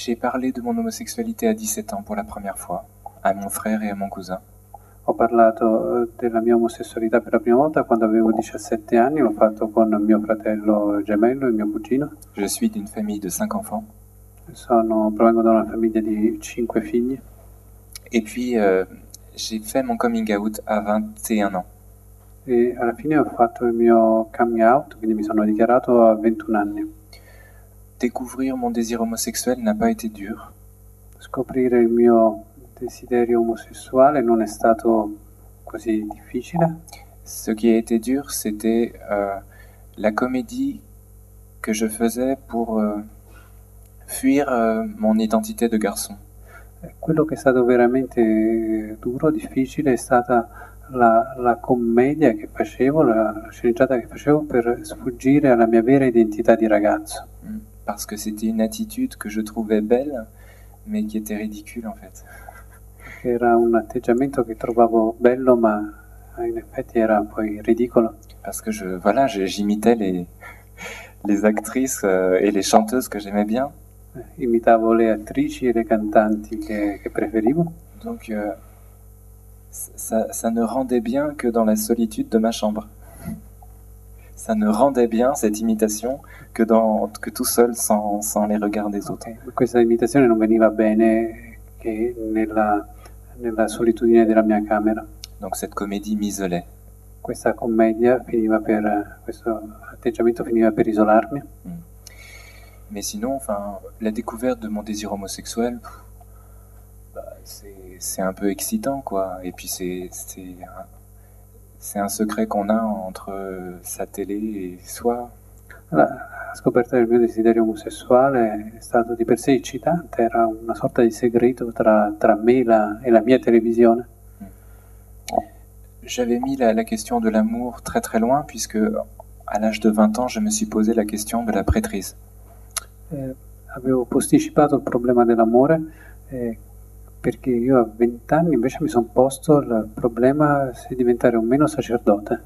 J'ai parlé de mon homosexualité à 17 ans pour la première fois, à mon frère et à mon cousin. Ho parlato della mia omosessualità per la prima volta quando avevo 17 anni, l'ho fatto con mio fratello gemello e mio cugino. Je suis d'une famille de 5 enfants. Provengo da una famiglia di 5 figli. Et puis, j'ai fait mon coming out à 21 ans. E alla fine ho fatto il mio coming out, quindi mi sono dichiarato a 21 anni. Découvrir mon désir homosexuel n'a pas été dur. Scoprire il mio desiderio omosessuale non è stato così difficile. Ce qui a été dur, c'était la comédie que je faisais pour fuir mon identité de garçon. Quello che è stato veramente duro, difficile, è stata la commedia che facevo, la sceneggiata che facevo per sfuggire alla mia vera identità di ragazzo. Parce que c'était une attitude que je trouvais belle, mais qui était ridicule en fait. Era un atteggiamento che trovavo bello, ma in effetti era poi ridicolo. Parce que j'imitais les actrices et les chanteuses que j'aimais bien. Imitavo le attrici e le cantanti che preferivo. Donc ça ne rendait bien que dans la solitude de ma chambre. Ça ne rendait bien cette imitation que tout seul sans les regards des autres. Questa imitazione non veniva bene che nella solitudine della mia camera. Donc cette comédie m'isolait. Questo atteggiamento finiva per isolarmi. Mais sinon, enfin, la découverte de mon désir homosexuel, c'est un peu excitant, quoi. Et puis c'est un secret qu'on a entre sa télé et soi. La scoperta del mio desiderio omosessuale è stato di per sé eccitante, era una sorta di segreto tra me e la mia televisione. J'avais mis la question de l'amour très très loin, puisque à l'âge de 20 ans, je me suis posé la question de la prêtrise. Avevo posticipato il problema dell'amore perché io a 20 anni invece mi sono posto il problema se diventare o meno sacerdote.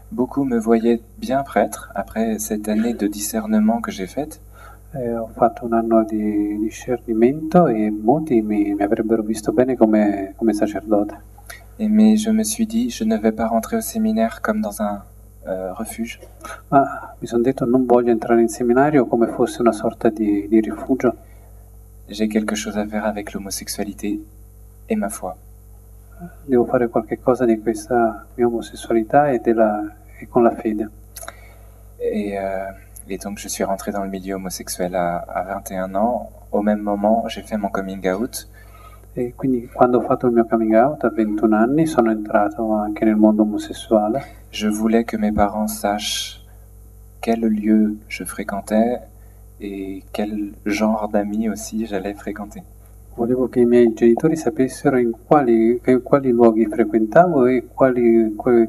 Beaucoup me voyaient bien prêtre après cette année de discernement que j'ai faite. Ho fatto un anno di discernimento e molti mi avrebbero visto bene come sacerdote. Mais je me suis dit, je ne vais pas rentrer au séminaire comme dans un refuge. Ma mi sono detto non voglio entrare in seminario come fosse una sorta di rifugio. J'ai quelque chose à faire avec l'homosexualité et ma foi. Devo fare qualche cosa di questa mia omosessualità e con la fede. Et donc je suis rentré dans le milieu homosexuel à 21 ans. Au même moment, j'ai fait mon coming out. E quindi quando ho fatto il mio coming out a 21 anni sono entrato anche nel mondo omosessuale. Je voulais que mes parents sachent quel lieu je fréquentais et quel genre d'amis aussi j'allais fréquenter. Volevo che i miei genitori sapessero in quali luoghi frequentavo e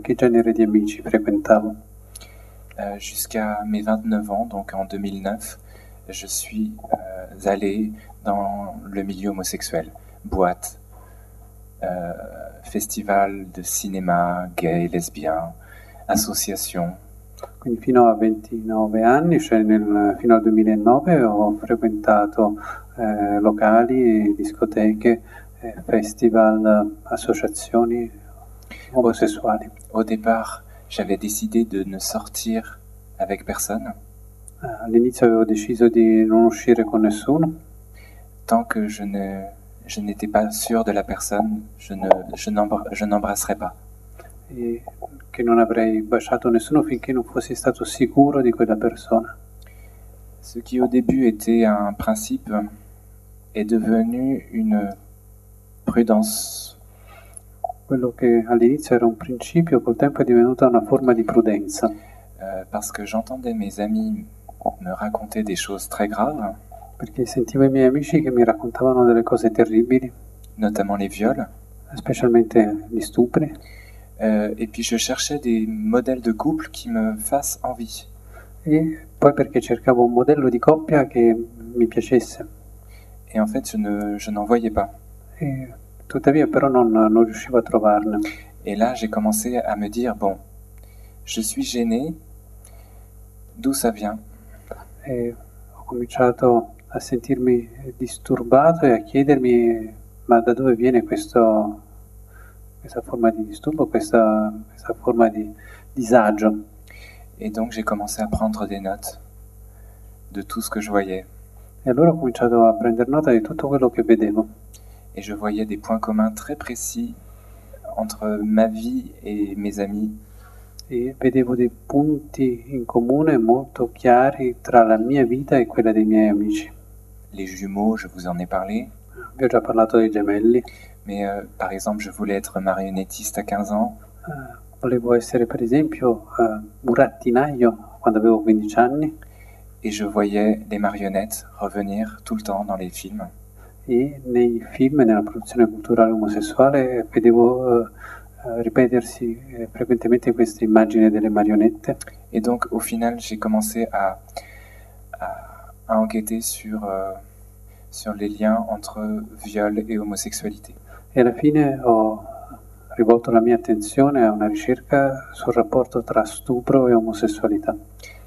che genere di amici frequentavo. Jusqu'à mes 29 ans, donc en 2009, je suis allé dans le milieu homosexuel. Boîte, festival de cinéma gay, lesbien, association. Quindi fino a 29 anni, cioè fino al 2009, ho frequentato locali, discoteche, festival, associazioni omosessuali. Au départ, j'avais décidé de ne sortir avec personne. All'inizio avevo deciso di non uscire con nessuno. Tant que je n'étais pas sûr de la personne, je n'embrasserai pas. E che non avrei baciato nessuno finché non fossi stato sicuro di quella persona. Ce qui au début était un principe est devenu une prudence. Quello che all'inizio era un principio, col tempo è divenuta una forma di prudenza. Parce que j'entendais mes amis me raconter des choses très graves. Perché sentivo i miei amici che mi raccontavano delle cose terribili. Notamment les viols. Specialmente gli stupri. Et puis je cherchais des modèles de couple qui me fassent envie. E poi perché cercavo un modello di coppia che mi piacesse. Et en fait, je n'en voyais pas. E tuttavia però non riuscivo a trovarne. Et là, j'ai commencé à me dire, bon, je suis gêné, d'où ça vient? E ho cominciato a sentirmi disturbato e a chiedermi ma da dove viene questa forma di disturbo, questa forma di disagio. Et donc j'ai commencé à prendre des notes de tout ce que je voyais. E allora ho cominciato a prendere nota di tutto quello che vedevo. Et je voyais des points communs très précis entre ma vie et mes amis. E vedevo dei punti in comune molto chiari tra la mia vita e quella dei miei amici. Les jumeaux, je vous en ai parlé. Vi ho già parlato dei gemelli. Mais par exemple, je voulais être marionnettiste à 15 ans. Volevo essere per esempio burattinaio quando avevo 15 anni. Et je voyais les marionnettes revenir tout le temps dans les films. E nei film, nella produzione culturale omosessuale, vedevo ripetersi frequentemente queste immagini delle marionette. Et donc au final, j'ai commencé à enquêter sur les liens entre viol et homosexualité. E alla fine ho rivolto la mia attenzione a una ricerca sul rapporto tra stupro e omosessualità.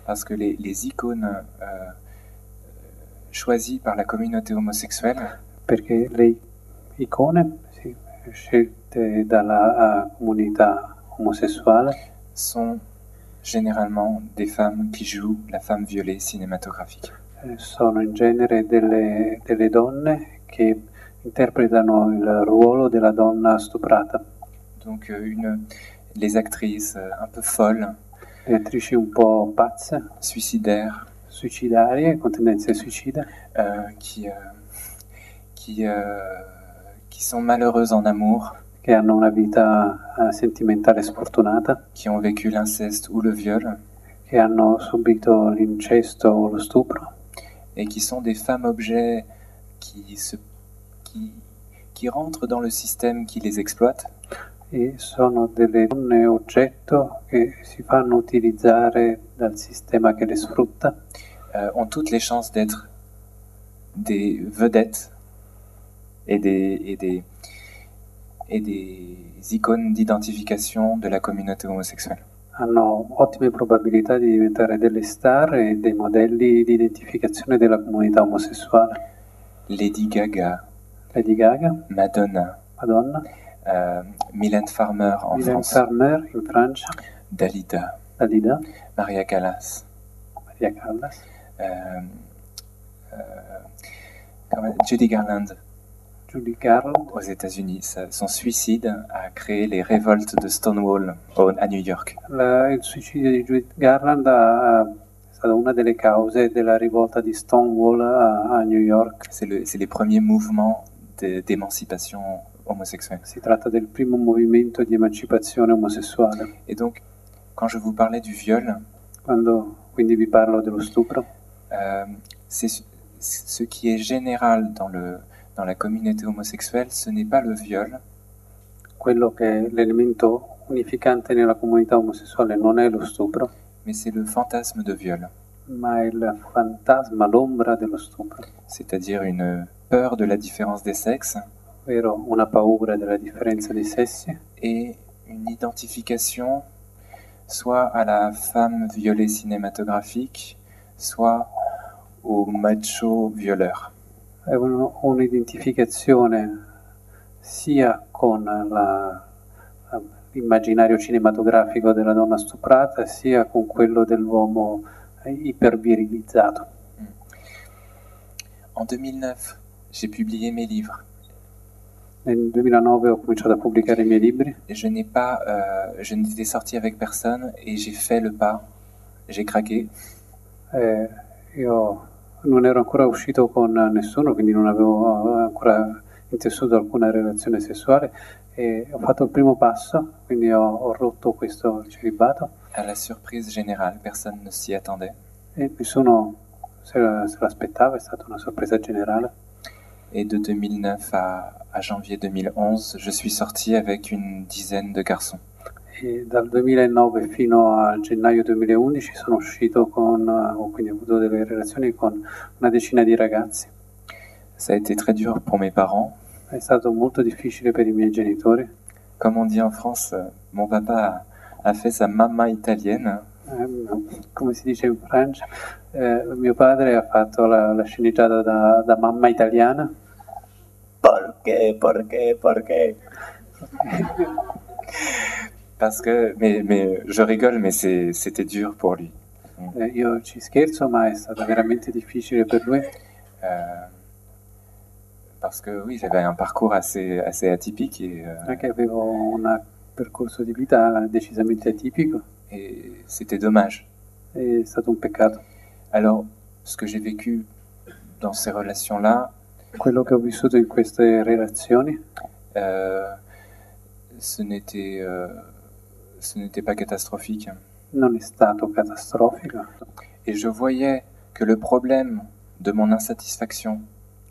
Parce que les icônes choisies par la communauté homosexuelle, perché le icone scelte dalla comunità omosessuale sont généralement des femmes qui jouent la femme violée cinématographique. Sono in genere delle donne che interpretano il ruolo della donna stuprata. Donc les actrices un peu folles, le attrici un po' pazze, suicidaires, suicidarie, con tendenze suicide, qui sont malheureuses en amour, che hanno una vita sentimentale sfortunata, qui ont vécu l'inceste ou le viol, che hanno subito l'incesto o lo stupro, et qui sont des femmes objets qui rentrent dans le système qui les exploite. E sono delle donne oggetto che si fanno utilizzare dal sistema che le sfrutta. Ont toutes les chances d'être des vedettes et des icônes d'identification de la communauté homosexuelle. Hanno ottime probabilità di diventare delle star e dei modelli di identificazione della comunità omosessuale. Lady Gaga, Madonna, Mylène Farmer en France, Farmer in Francia, Dalida, Maria Callas, Judy Garland aux États-Unis. Son suicide a créé les révoltes de Stonewall à New York. Il suicidio di Judy Garland è stata una delle cause della rivolta di Stonewall a New York. C'est les premiers mouvements d'émancipation homosexuelle. Si tratta del primo movimento di emancipazione omosessuale. Et donc, quand je vous parlais du viol, quindi vi parlo dello stupro, c'est ce qui est général dans la communauté homosexuelle, ce n'est pas le viol. Quello che è l'elemento unificante nella comunità omosessuale non è lo stupro, mais c'est le fantasme de viol. Ma il fantasma, l'ombra dello stupro. C'est-à-dire une peur de la différence des sexes. Ovvero una paura della differenza dei sessi. Et une identification soit à la femme violée cinématographique, soit au macho violeur. È un'identificazione sia con l'immaginario cinematografico della donna stuprata, sia con quello dell'uomo ipervirilizzato. En 2009, j'ai publié mes livres. Nel 2009 ho cominciato a pubblicare i miei libri. Je n'étais sorti avec personne et j'ai fait le pas, j'ai craqué. Io non ero ancora uscito con nessuno, quindi non avevo ancora intessuto alcuna relazione sessuale e ho fatto il primo passo, quindi ho rotto questo celibato. À la surprise générale, personne ne s'y attendait. E nessuno se l'aspettava, è stata una sorpresa generale. Et de 2009 à janvier 2011, je suis sorti avec une dizaine de garçons. E dal 2009 fino a gennaio 2011 sono uscito quindi ho avuto delle relazioni con una decina di ragazzi. Ça a été très dur pour mes parents. È stato molto difficile per i miei genitori. Comme on dit en France, mon papa a fait sa mamma italienne. come si dice in Francia, mio padre ha fatto la sceneggiata da mamma italiana. Perché? Parce que, mais je rigole, mais c'était dur pour lui. Io ci scherzo, ma è stato veramente difficile per lui. Parce que oui, j'avais un parcours assez atypique Anche avevo un percorso di vita decisamente atipico. Et c'était dommage. È stato un peccato. Alors, ce que j'ai vécu dans ces relations-là, quello che ho vissuto in queste relazioni, ce n'était pas catastrophique. Non è stato catastrofico. Et je voyais que le problème de mon insatisfaction,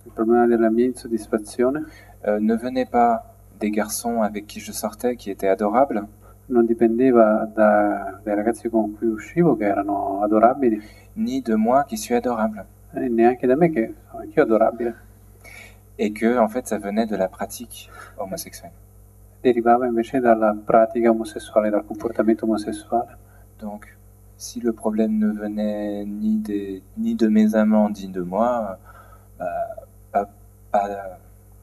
il problema della mia insoddisfazione, ne venait pas des garçons avec qui je sortais, qui étaient adorables, non dipendeva dai ragazzi con cui uscivo, che erano adorabili, ni de moi qui suis adorable. E neanche da me, che sono anch'io adorabile. Et que, en fait, ça venait de la pratique homosexuelle. Derivava invece dalla pratica omosessuale, dal comportamento omosessuale. Donc, si le problème ne venait ni de mes amants, ni de moi,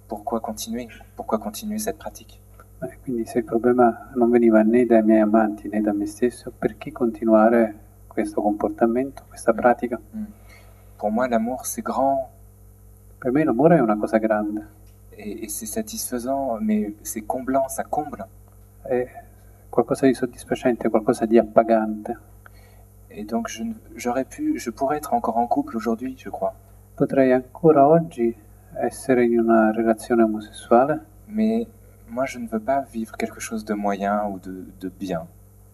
pourquoi continuer cette pratique? Quindi se il problema non veniva né dai miei amanti né da me stesso, perché continuare questo comportamento, questa pratica? Pour moi, l'amour, c'est grand. Per me l'amore è una cosa grande. Et c'est satisfaisant, mais c'est comblant, ça comble. È qualcosa di soddisfacente, qualcosa di appagante. Et donc je pourrais être encore en couple aujourd'hui, je crois. Potrei ancora oggi essere in una relazione omosessuale. Mais moi, je ne veux pas vivre quelque chose de moyen ou de bien.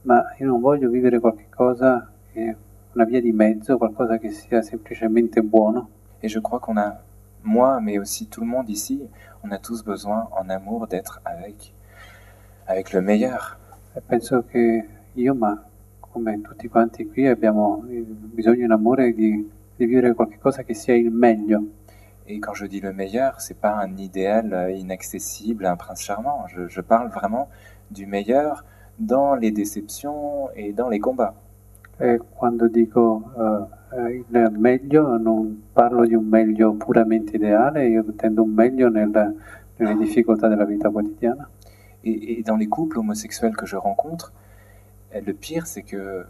Ma io non voglio vivere qualcosa che una via di mezzo, qualcosa che sia semplicemente buono. Et je crois qu'on a, moi, mais aussi tout le monde ici, on a tous besoin en amour d'être avec le meilleur. E penso che io, ma come tutti quanti qui, abbiamo bisogno in amore di vivere qualcosa che sia il meglio. Et quand je dis le meilleur, c'est pas un idéal inaccessible, un prince charmant. Je parle vraiment du meilleur dans les déceptions et dans les combats. E quando dico il meglio, non parlo di un meglio puramente ideale, io intendo un meglio nelle difficoltà della vita quotidiana. Et dans les couples homosexuels que je rencontre, le pire, c'est que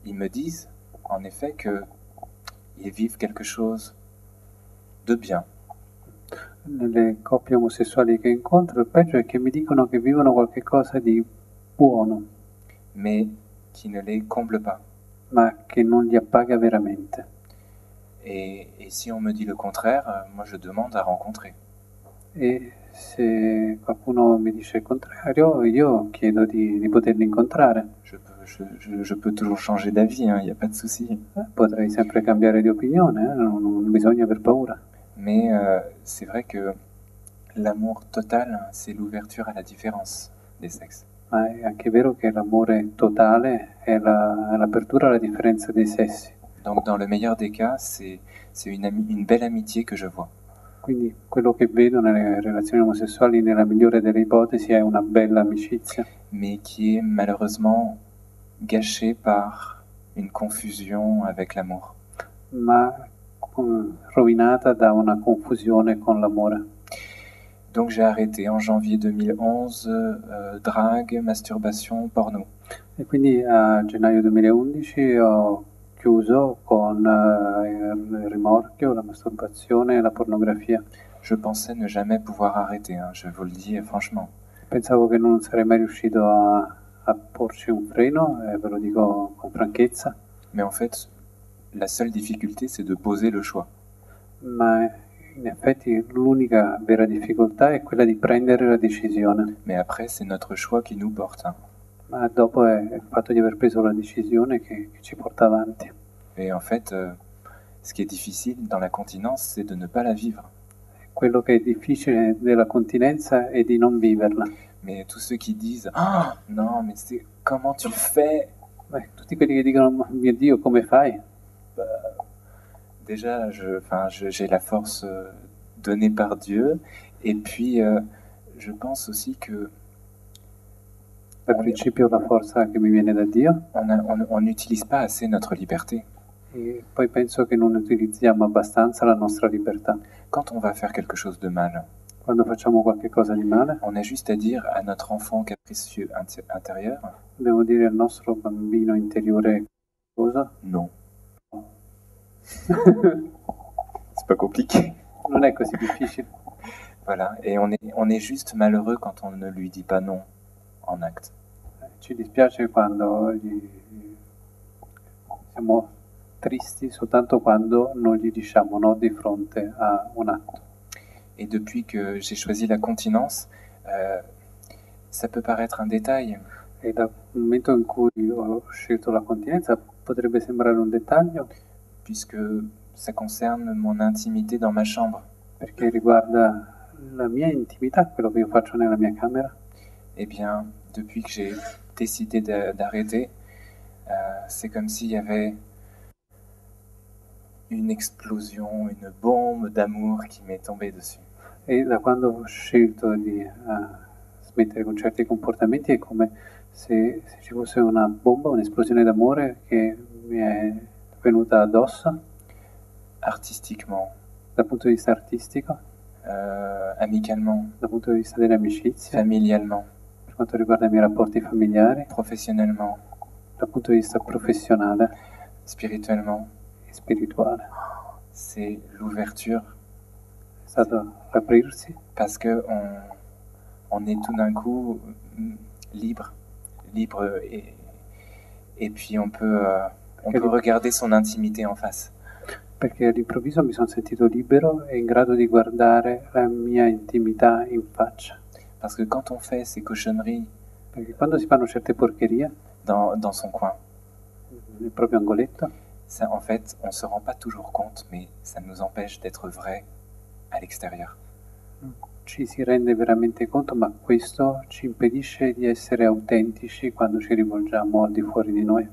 ils me disent, en effet, qu'ils vivent quelque chose de bien. Nelle coppie omosessuali che incontro, il peggio è che mi dicono che vivono qualche cosa di buono, mais qui ne les comble pas. Ma che non li appaga veramente. Et si on me dit le contraire, moi je demande à rencontrer. E se qualcuno mi dice il contrario, io chiedo di poterli incontrare. Je peux toujours changer d'avis, il n'y a pas de souci. Potrei sempre cambiare di opinione, non bisogna aver paura. Mais c'est vrai que l'amour total, c'est l'ouverture à la différence des sexes. Ma è anche vero che l'amore totale è l'apertura alla differenza dei sessi. Donc dans le meilleur des cas, c'est une belle amitié que je vois. Quindi quello che vedo nelle relazioni omosessuali, nella migliore delle ipotesi, è una bella amicizia. Mais qui est malheureusement gâchée par une confusion avec l'amour. Ma rovinata da una confusione con l'amore. Donc j'ai arrêté en janvier 2011 drague, masturbation, porno. E quindi a gennaio 2011 ho chiuso con il rimorchio, la masturbazione e la pornografia. Je pensais ne jamais pouvoir arrêter, je vous le dis franchement. Pensavo che non sarei mai riuscito a porci un freno, ve lo dico con franchezza. Mais en fait, la seule difficulté, c'est de poser le choix. Ma in effetti l'unica vera difficoltà è quella di prendere la decisione. Mais après, c'est notre choix qui nous porte. Ma dopo è il fatto di aver preso la decisione che ci porta avanti. Et en fait, ce qui est difficile dans la continence, c'est de ne pas la vivre. Quello che è difficile della continenza è di non viverla. Mais tous ceux qui disent « Ah, non, mais c'est comment tu fais ?» Tutti quelli che dicono «Mio Dio, come fai?» Déjà, j'ai la force donnée par Dieu, et puis je pense aussi que Dal principio la forza che mi viene da Dio on n'utilise pas assez notre liberté. e poi penso che non utilizziamo abbastanza la nostra libertà. Quand on va faire quelque chose de mal, Quando facciamo qualche cosa di male, on a juste à dire à notre enfant capricieux intérieur, dobbiamo dire al nostro bambino interiore cosa? non. C'est pas compliqué. Non è così difficile. Voilà, et on est juste malheureux quand on ne lui dit pas non en acte. Ci dispiace quando siamo tristi soltanto quando non gli diciamo no di fronte a un atto. Et depuis que j'ai choisi la continence, ça peut paraître un détail, E dal momento in cui ho scelto la continenza potrebbe sembrare un dettaglio puisque ça concerne mon intimité dans ma chambre. perché riguarda la mia intimità, quello che io faccio nella mia camera. Eh bien, depuis que j'ai décidé d'arrêter, c'est comme s'il y avait une explosion, une bombe d'amour qui m'est tombée dessus. E da quando ho scelto di smettere con certi comportamenti è come se ci fosse una bomba, un'esplosione d'amore che mi è venuta addosso Artistiquement, dal punto di vista artistico, amicalement, dal punto di vista delle amicizie, familialement, per quanto riguarda i miei rapporti familiari, professionnellement, dal punto di vista professionale spirituellement. e spirituale. C'est l'ouverture, È stato l'aprirsi parce que on est tout d'un coup libre et puis on peut regarder son intimité en face. perché all'improvviso mi sono sentito libero e in grado di guardare la mia intimità in faccia. Parce que quand on fait ces cochonneries Perché quando si fanno certe porcherie dans son coin, nel proprio angoletto, ça, en fait, on ne se rend pas toujours compte, mais ça nous empêche d'être vrai à l'extérieur. ci si rende veramente conto, ma questo ci impedisce di essere autentici quando ci rivolgiamo al di fuori di noi.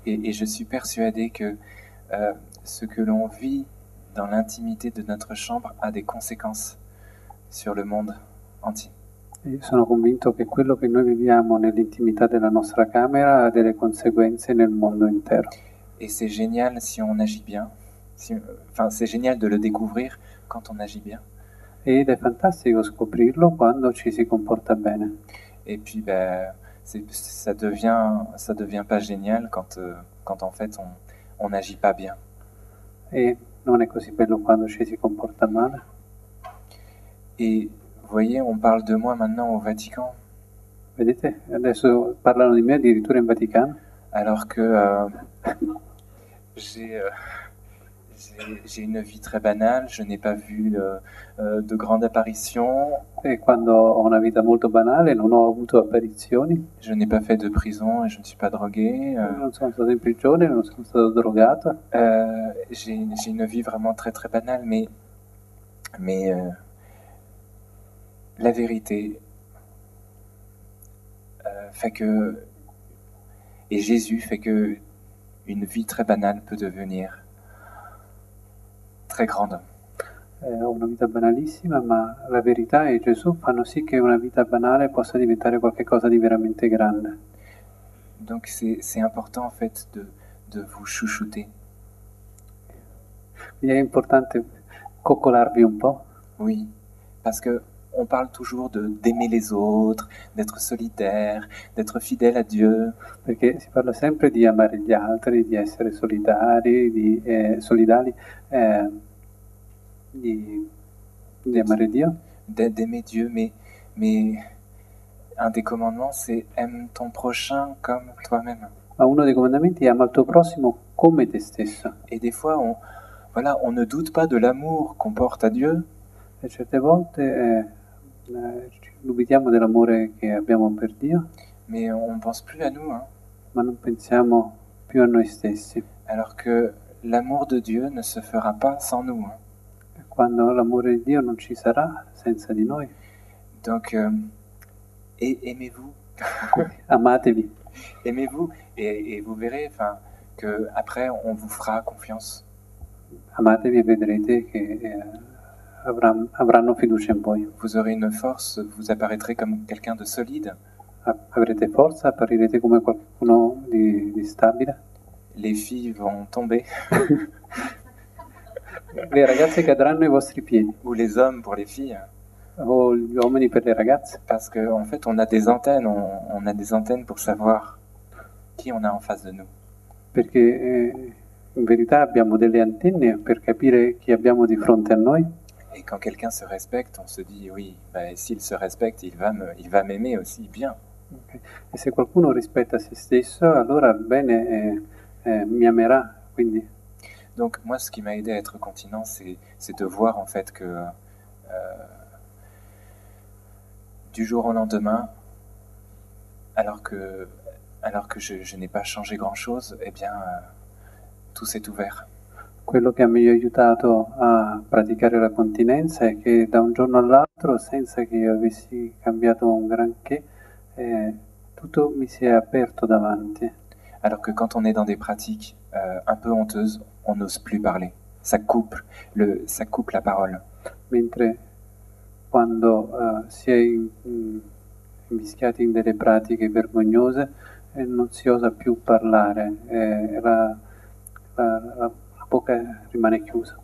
Et je suis persuadé que ce que l'on vit dans l'intimité de notre chambre a des conséquences sur le monde entier. E sono convinto che quello che noi viviamo nell'intimità della nostra camera ha delle conseguenze nel mondo intero. Et c'est génial si on agit bien. Enfin, c'est génial de le découvrir quand on agit bien. Ed è fantastico scoprirlo quando ci si comporta bene. Et puis, ben, ça devient pas génial quand en fait on n'agit pas bien. E non è così bello quando ci si comporta male. Et vous voyez, on parle de moi maintenant au Vatican, Vedete, adesso parlano di me addirittura in Vaticano, alors que j'ai une vie très banale, je n'ai pas vu de grandes apparitions, e quando ho una vita molto banale non ho avuto apparizioni, je n'ai pas fait de prison et je ne suis pas drogué. non sono stato in prigione, non sono stato drogato. J'ai une vie vraiment très très banale, mais la vérité fait que, et Jésus fait que une vie très banale peut devenir très grande. Ho una vita banalissima, ma la verità e Gesù fanno sì che una vita banale possa diventare qualcosa di veramente grande. Donc c'est important en fait de vous chouchouter. Quindi è importante coccolarvi un po', Oui, parce que on parle toujours d'aimer les autres, d'être solidaire, d'être fidèle à Dieu. perché si parla sempre di amare gli altri, di essere solidari, solidali, di amare Dio, D'aimer Dieu, mais un des commandements, c'est aime ton prochain comme toi-même. ma uno dei comandamenti è ama il tuo prossimo come te stesso. Et des fois, on ne doute pas de l'amour qu'on porte à Dieu, E certe volte ci dubitiamo dell'amore che abbiamo per Dio, mais on ne pense plus à nous, hein. ma non pensiamo più a noi stessi, Alors que l'amour de Dieu ne se fera pas sans nous, hein. quando l'amore di Dio non ci sarà senza di noi. Donc, aimez-vous. Amatevi, Aimez-vous et vous verrez que après on vous fera confiance. amatevi e vedrete che avranno fiducia in voi. Vous aurez une force, vous apparaîtrez comme quelqu'un de solide. Avrete forza? Apparirete come qualcuno di stabile? Les filles vont tomber, Le ragazze cadranno ai vostri piedi, ou les hommes pour les filles, o gli uomini per le ragazze, parce qu'en fait, on a des antennes, on a des antennes pour savoir qui on a en face de nous. perché in verità abbiamo delle antenne per capire chi abbiamo di fronte a noi. Et quand quelqu'un se respecte, on se dit, oui, bah, s'il se respecte, il va m'aimer aussi bien. Ok. E se qualcuno rispetta se stesso, allora bene, mi amerà. Quindi Donc moi, ce qui m'a aidé à être continent, c'est de voir en fait que du jour au lendemain, alors que je n'ai pas changé grand-chose, eh bien, tout s'est ouvert. quello che mi ha aiutato a praticare la continenza è che da un giorno all'altro, senza che io avessi cambiato un granché, tutto mi si è aperto davanti. Alors que quand on est dans des pratiques un peu honteuses, on n'ose plus parler. Ça coupe la parole. Mentre quando si è invischiati in delle pratiche vergognose non si osa più parlare, la bocca rimane chiusa.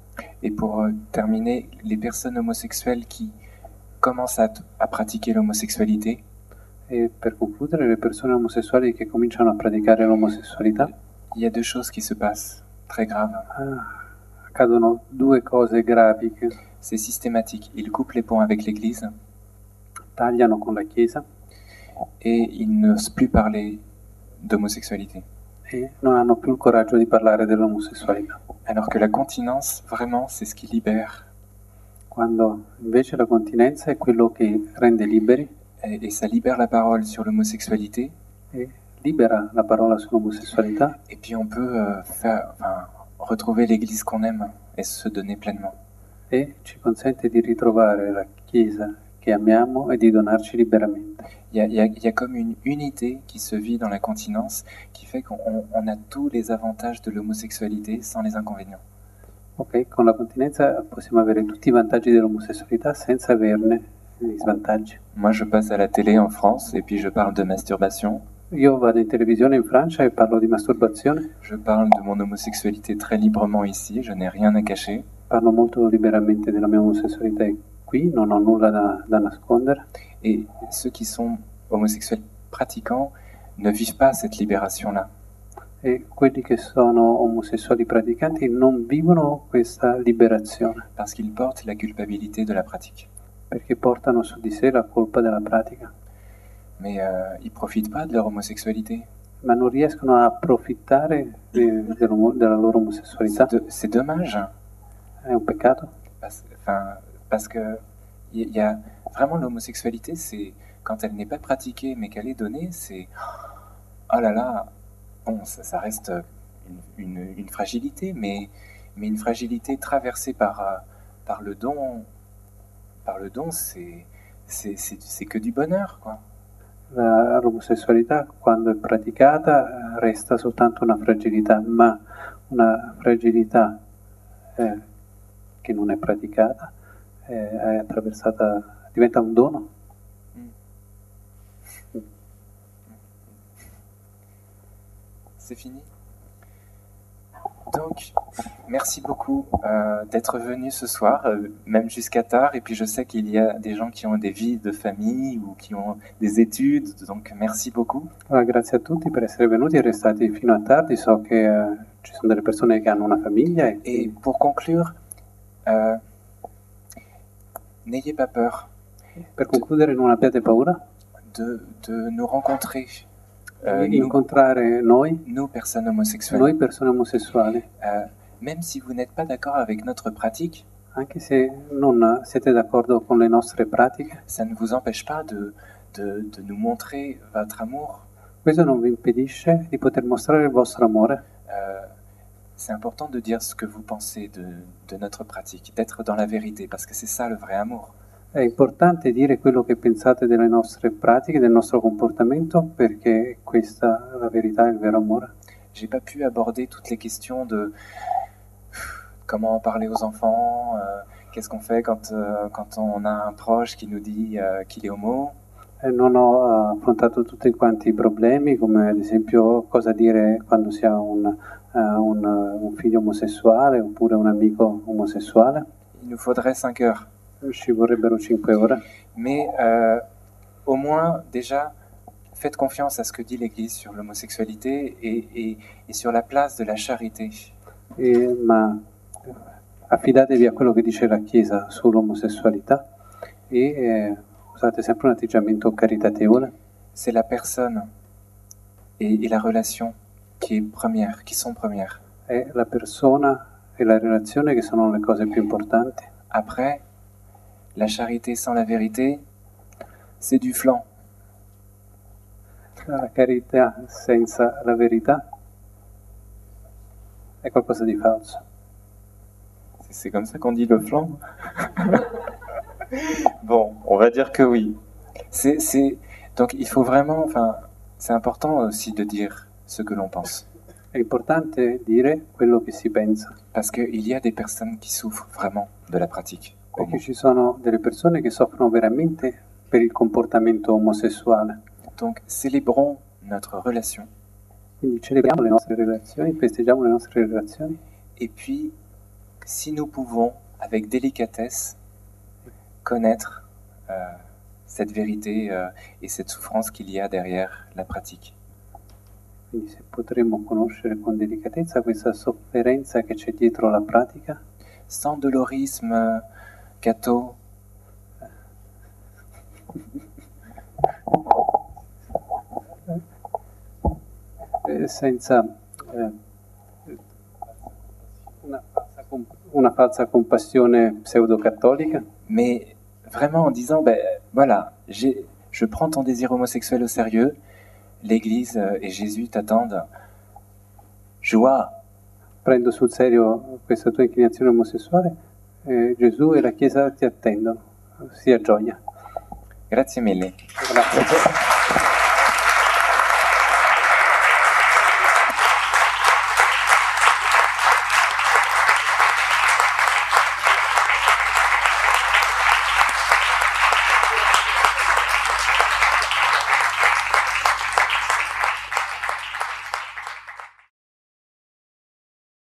Et pour terminer, les personnes homosexuelles qui commencent à pratiquer l'homosexualité, E per concludere, le persone omosessuali che cominciano a praticare l'omosessualità, il y a deux choses qui se passent, très graves. accadono due cose gravi che C'est systématique. Ils coupent les ponts avec l'Église tagliano con la Chiesa et ils n'osent plus parler d'homosexualité. e non hanno più il coraggio di parlare dell'omosessualità. Alors que la continence, vraiment, c'est ce qui libère. Quando invece la continenza è quello che rende liberi Et ça libère la parole sur l'homosexualité. e libera la parola sull'omosessualità Et puis on peut retrouver l'Église qu'on aime et se donner pleinement. e ci consente di ritrovare la Chiesa che amiamo e di donarci liberamente. Il y a comme une unité qui se vit dans la continence qui fait qu'on a tous les avantages de l'homosexualité sans les inconvénients. Ok, con la continenza possiamo avere tutti i vantaggi dell'omosessualità senza averne gli svantaggi. Moi, je passe à la télé en France et puis je parle de masturbation. Io vado in televisione in Francia e parlo di masturbazione, Je parle de mon homosexualité très librement ici, je n'ai rien à cacher. parlo molto liberamente della mia omosessualità qui, non ho nulla da nascondere. Et ceux qui sont homosexuels pratiquants ne vivent pas cette libération-là. E quelli che sono omosessuali praticanti non vivono questa liberazione, Parce qu'ils portent la culpabilité de la pratique. perché portano su di sé la colpa della pratica, Mais ils profitent pas de leur homosexualité. ma non riescono a approfittare della loro omosessualità. C'est dommage. È un peccato, Parce que il y a vraiment l'homosexualité, c'est quand elle n'est pas pratiquée mais qu'elle est donnée, c'est oh là là. Bon, ça reste une fragilité, mais une fragilité traversée par le don. Par le don, c'est que du bonheur, quoi. l'omosessualità quando è praticata resta soltanto una fragilità, ma una fragilità che non è praticata è attraversata, diventa un dono. C'est fini. Donc, merci beaucoup d'être venu ce soir, même jusqu'à tard. Et puis, je sais qu'il y a des gens qui ont des vies de famille ou qui ont des études. Donc, merci beaucoup. Allora, grazie a tutti per essere venuti e restati fino a tardi. So che ci sono delle persone che hanno una famiglia Et pour conclure, n'ayez pas peur per concludere non abbiate paura de nous rencontrer. di incontrare noi Personnes homosexuelles, persone omosessuali, même si vous n'êtes pas d'accord avec notre pratique, anche se non siete d'accordo con le nostre pratiche, ça ne vous empêche pas de nous montrer votre amour. questo non vi impedisce di poter mostrare il vostro amore. C'est important de dire ce que vous pensez de notre pratique, d'être dans la vérité, parce que c'est ça le vrai amour. È importante dire quello che pensate delle nostre pratiche, del nostro comportamento, perché è questa la verità, il vero amore. J'ai pas pu aborder toutes les questions de comment parler aux enfants, qu'est-ce qu'on fait quand on a un proche qui nous dit qu'il est homo. Non ho affrontato tutti quanti i problemi, come ad esempio cosa dire quando si ha un figlio omosessuale oppure un amico omosessuale. Il nous faudrait 5 heures. Ci vorrebbero 5 ore. Mais au moins, déjà, faites confiance à ce que dit l'Église sur l'homosexualité et sur la place de la charité. Ma affidatevi a quello che dice la Chiesa sull'omosessualità e usate sempre un atteggiamento caritatevole. C'est la personne et la relation qui est première, qui sont premières. È la persona e la relazione che sono le cose più importanti. Après, la charité sans la vérité, c'est du flan. La carità senza la verità è qualcosa di falso. C'est comme ça qu'on dit le flan? Bon, on va dire que oui. Donc il faut vraiment, enfin, c'est important aussi de dire ce que l'on pense. È importante dire quello che si pensa. Parce qu'il y a des personnes qui souffrent vraiment de la pratique. Perché ci sono delle persone che soffrono veramente per il comportamento omosessuale. Donc célébrons notre relation. Quindi celebriamo le nostre relazioni, festeggiamo le nostre relazioni. Et puis, si nous pouvons, avec délicatesse, connaître cette vérité et cette souffrance qu'il y a derrière la pratique. Quindi se potremmo conoscere con delicatezza questa sofferenza che c'è dietro la pratica. Sans dolorisme, catho. Senza una falsa compassione pseudo-cattolica. Mais vraiment en disant, ben voilà, je prends ton désir homosexuel au sérieux, l'Église et Jésus t'attendent. Joie. Prendo sul serio questa tua inclinazione omosessuale, Gesù e la Chiesa ti attendono, sia gioia. Grazie mille. Grazie.